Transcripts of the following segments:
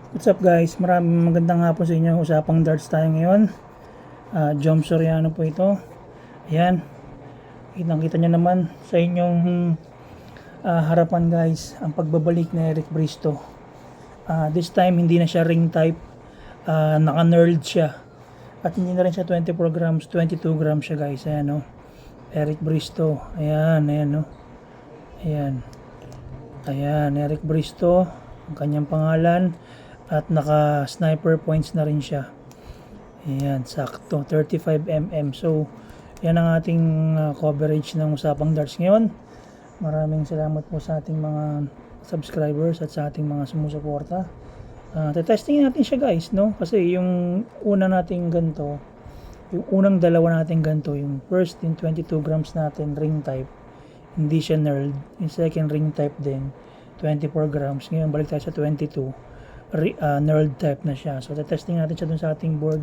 What's up guys? Maraming magandang hapon sa inyo. Usapang darts tayo ngayon. Jom Soriano po ito. Ayan. Kitang-kita nyo naman sa inyong harapan guys. Ang pagbabalik ni Eric Bristo. This time hindi na siya ring type. Naka-knurled siya. At hindi na rin siya 24 grams. 22 grams siya guys. Ayan o. Eric Bristo. Ayan. Ayan o. Ayan. Ayan. Eric Bristo. Ang kanyang pangalan. At naka sniper points na rin siya. Ayan, sakto 35mm. So yan ang ating coverage ng Usapang Darts ngayon. Maraming salamat po sa ating mga subscribers at sa ating mga sumusuporta. Testing natin siya guys, no? Kasi yung una nating ganito, yung unang dalawa nating ganito, yung first yung 22 grams natin ring type, hindi siya knurled. Yung second ring type din 24 grams. Ngayon balik tayo sa 22, knurled type na siya. So testing natin siya dun sa ating board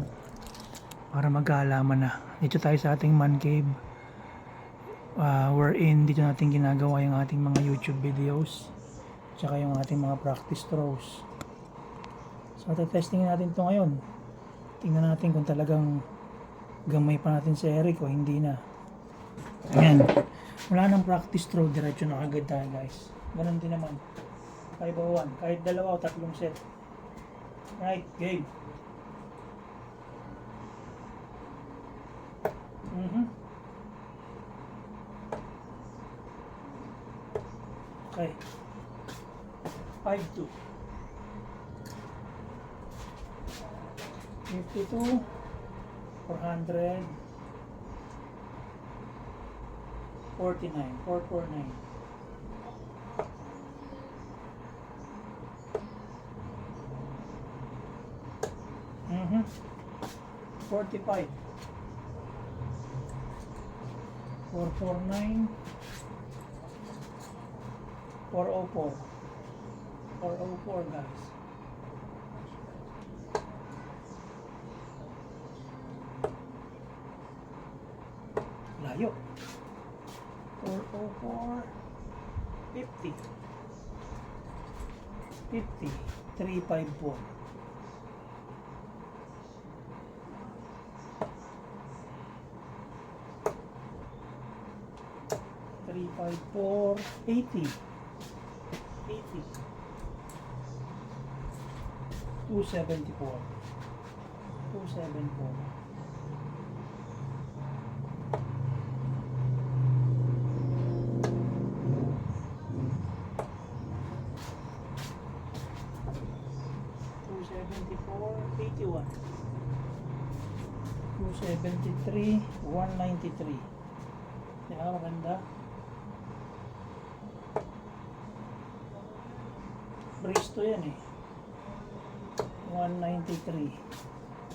para magkaalaman na. Dito tayo sa ating man cave, wherein dito natin ginagawa yung ating mga YouTube videos tsaka yung ating mga practice throws. So testing natin to ngayon. Tingnan natin kung talagang gamay pa natin si Eric o hindi na. Ayan, wala nang practice throw, diretso na agad tayo guys. Ganun din naman 501, kahit dalawa o tatlong set. Right, game. Okay. 5-2. 52, 400, 49, 449. 45, 449, 404, 404 guys. Layo. 404, 50, 50, 354. 354, 80, 80, 274, 274. $274, 81, 273, 193. Diba maganda? Bristo yan eh. 193,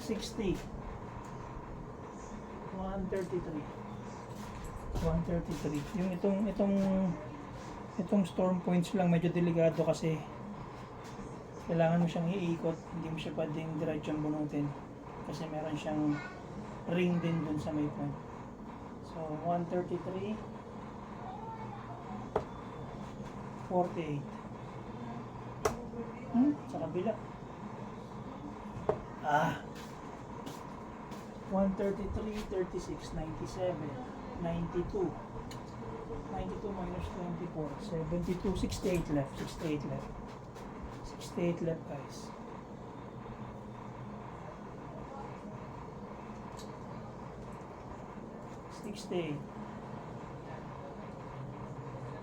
60, 133, 133. Yung itong storm points lang medyo delikado kasi kailangan mo siyang iikot, hindi mo siya pwedeng diretsong bunutin kasi meron siyang ring din dun sa may point. So 133, 48. Sa kabila. 133, 36, 97, 92, 92 minus 24, 72, 68 left, 68 left, 68 left guys. 68,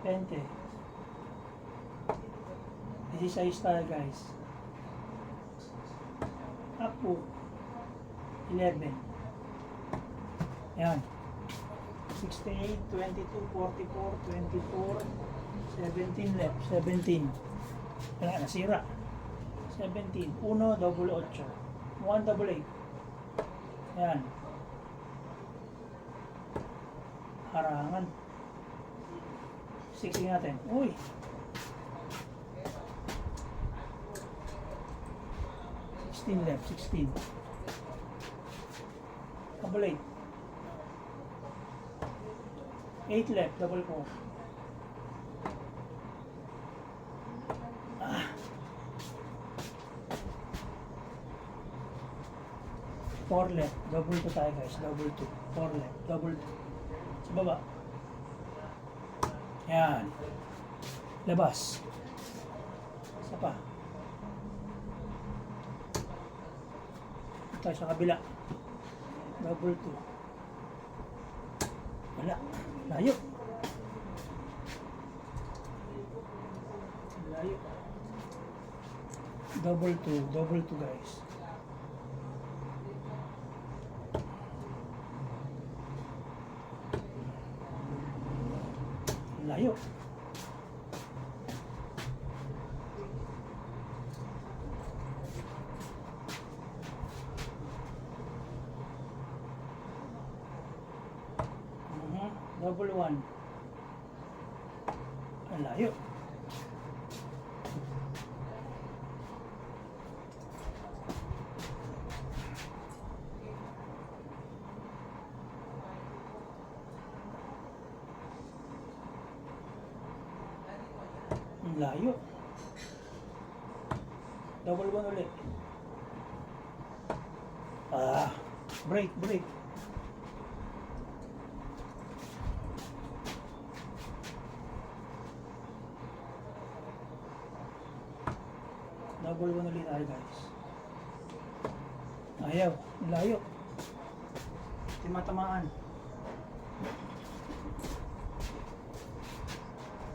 20, 16 tayo guys. Apo 11. Yan. 68, 22, 44, 24, 17 left, 17. Wala, nasira. 17, 1, double 8, 1, double 8. Yan. Harangan. 16 natin. Uy! 16 left, 16. Double 8. 8 left, double 4. 4 left. Double 2 tayo guys. Double 2. 4 left. Double 2. Sa baba. Yan. Labas. Isa pa. Tayo sa kabila. Double 2. Wala. Layo. Layo. Double 2. Double 2 guys. Layo. Double 1. Ang layo. Ang layo. Double 1 ulit. Break, break. Double 1 ulit tayo guys. Ayaw, layo. Hindi matamaan.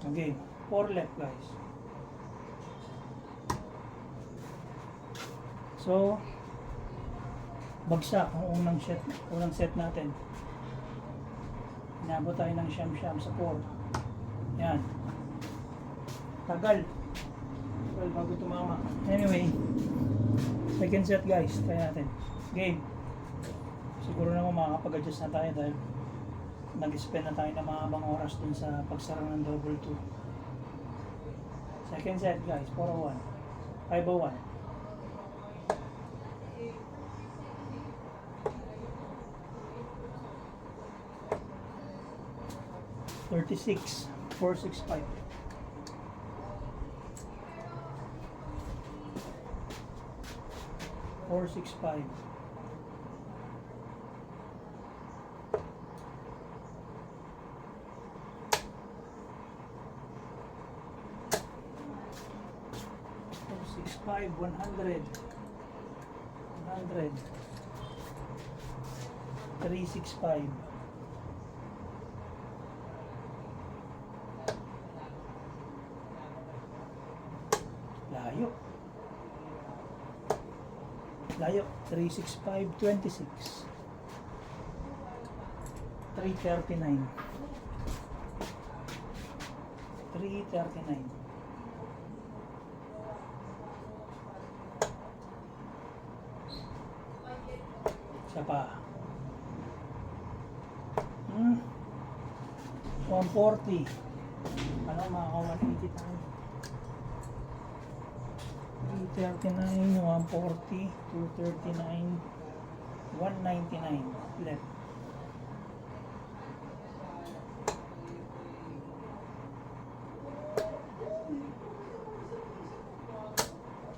Okay, 4 left guys. So, bagsak ang unang set natin. Inabot tayo ng siyam-siyam sa 4. Yan. Tagal bago tumama. Anyway, second set guys, try natin. Game. Siguro naman makakapag-adjust na tayo dahil nag-spend na tayo ng mahabang oras dun sa pagsara ng double 2. Second set guys, 401. 501. 36, 465. 465. 465, 100. 100. 365. Layo. Layo. 365, 26. 339. 339. Isa pa. 140. Ano, makaka-180 tayo. 339, 140, 239, 199 left.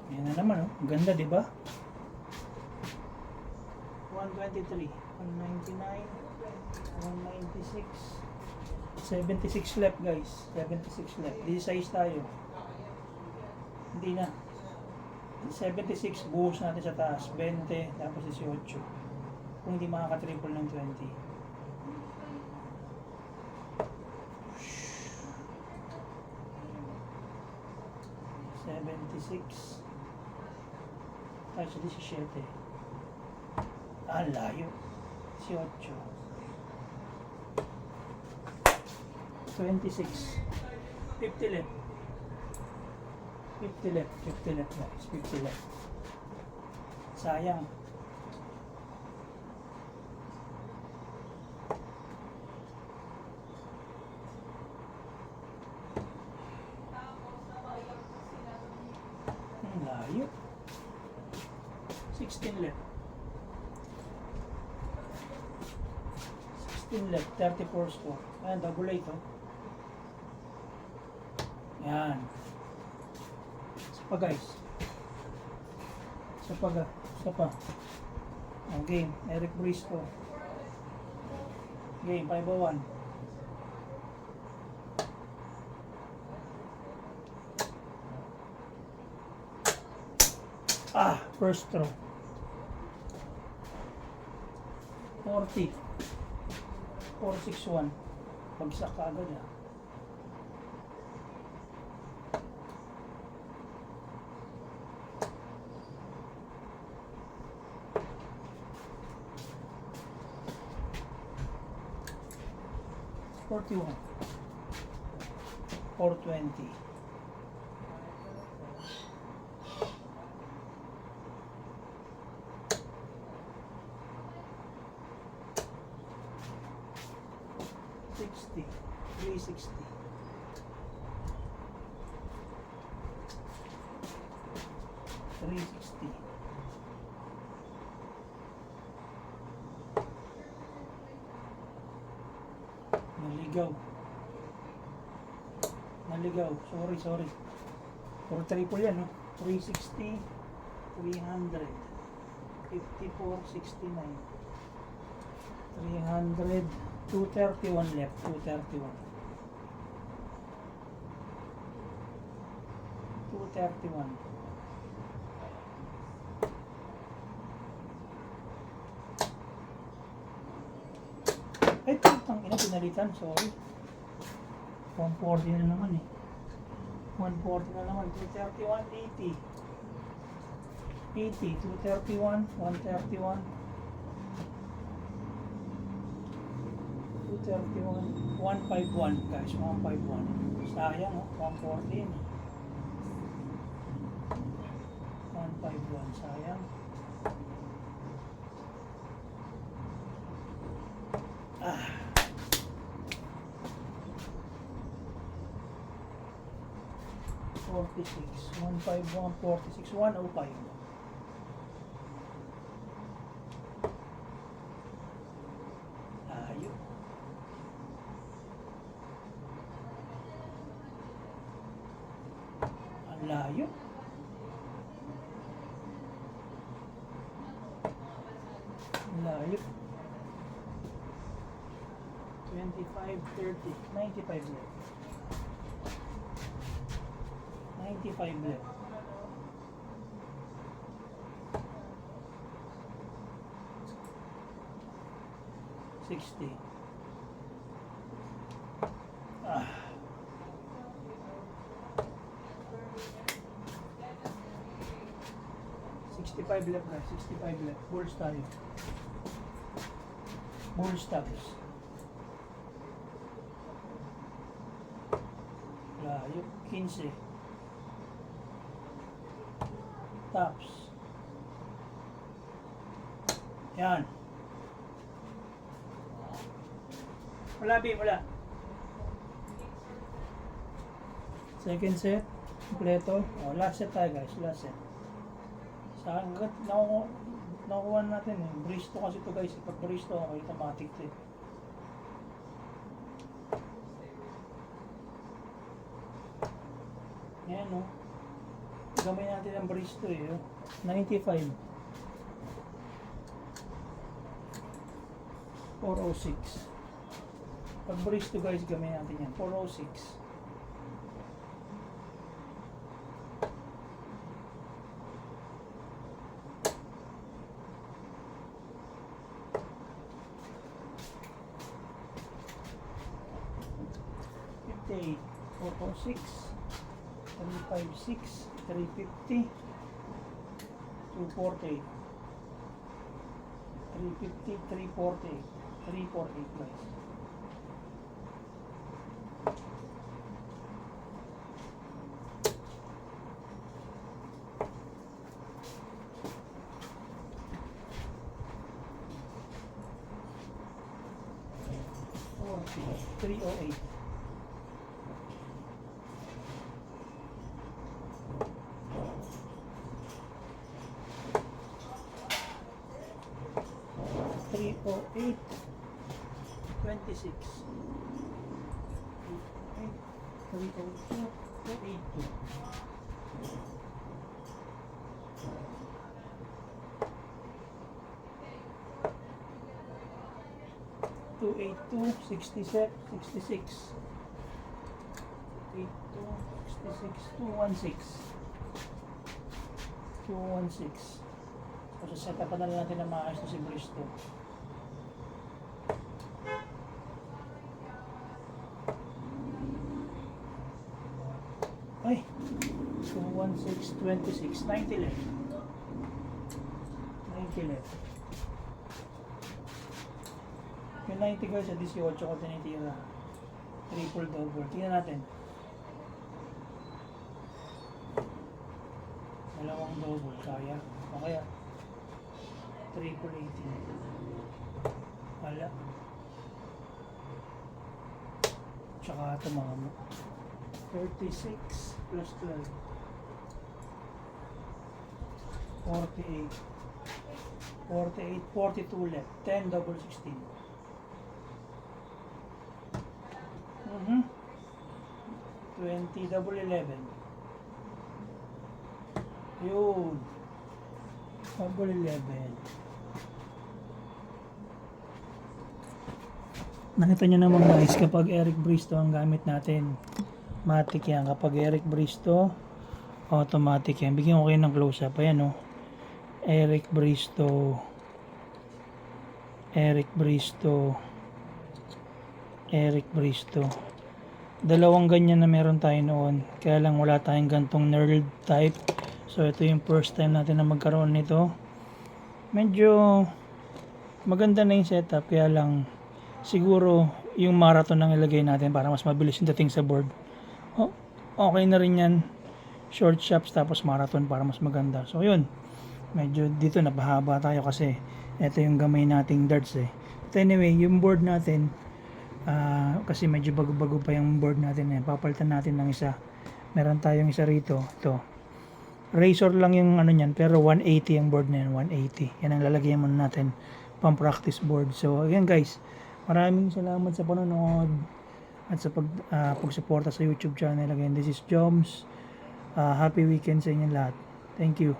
Yan na naman, oh. Ganda, di ba? 123, 199, 196, 76 left guys. 76 left. Di size tayo. Hindi na. 76 buhos natin sa taas, 20 tapos 18 kung hindi makaka-triple ng 20. $76 tayo sa 17. Layo. 18. 26. 50 left. 50 left, 50 left guys, 50 left. Sayang. Layo. 16 left. 16 left, 34 score. Ayan, double 8 oh. Yan. Isa pa guys. Isa pa. Okay, Eric Brisco. Game, 501. First throw. 40. 461. Pagsak ka agad ah. $41. 420. $60. 360. $360. Naligaw. Sorry. For triple yan, no? 360, 300, 54, 69, 300, 231 left, 231. 231. Ay, putang ina, pinalitan, sorry. 140 na naman eh. 140 na naman. 231, 80. 80, 231, 131. 231, 151 guys, 151. Sayang, oh, 140 yun. 151, sayang. Ah. 46, 151, 46, 105. Layo. Ang layo. Ang layo. 25, 30, 95 left. 95 left. $60. 65 left guys, 65 left. Bulls tayo. Bulls taps. Layo, 15. Tops. Yan. Wala, B, wala. Second set. Kompleto. Oh, last set tayo guys. Last set. Sa hanggat nakukuha natin eh. Bristo kasi ito guys. Pag bristo, okay, automatic ito eh. Yan o. Gamay natin ang bristo eh. 95. 406. Pag bristo guys, gamay natin yan. 406. $58. 406. 356, 350, 248, 350, 348, 348 guys. $308. $308. 26. 302. 282. 8282 67 66 82 66 216 so set up na lang natin na maayos na si Bristo. Ay 216 26 90 left 90 left yung 90 guys sa 18 ko tinitira triple double. Tingnan natin. Dalawang double. Kaya. O kaya. Triple 18. Wala. Tsaka ito mga mo. 36 plus 12. 48. 48. 42 left. 10 double 16. 20 double 11. Yun. Double 11. Nakita nyo naman guys, kapag Eric Bristo ang gamit natin, matic yan. Kapag Eric Bristo, automatic yan. Bigyan ko kayo ng close-up. Ayan o. Eric Bristo. Eric Bristo. Eric Bristo. Dalawang ganyan na meron tayo noon. Kaya lang wala tayong gantong nerd type. So ito yung first time natin na magkaroon nito. Medyo maganda na yung setup. Kaya lang siguro yung marathon ang ilagay natin para mas mabilis yung dating sa board. Okay na rin yan. Short shops tapos marathon para mas maganda. So yun. Medyo dito napahaba tayo kasi ito yung gamay nating darts eh. But anyway, yung board natin kasi medyo bago-bago pa yung board natin eh. Papalitan natin ng isa. Meron tayong isa rito. Ito. Razor lang yung ano niyan pero 180 ang board na yan. 180. Yan ang lalagyan muna natin pang practice board. So again guys, maraming salamat sa panonood at sa pagsuporta sa YouTube channel. Again, this is Joms. Happy weekend sa inyo lahat. Thank you.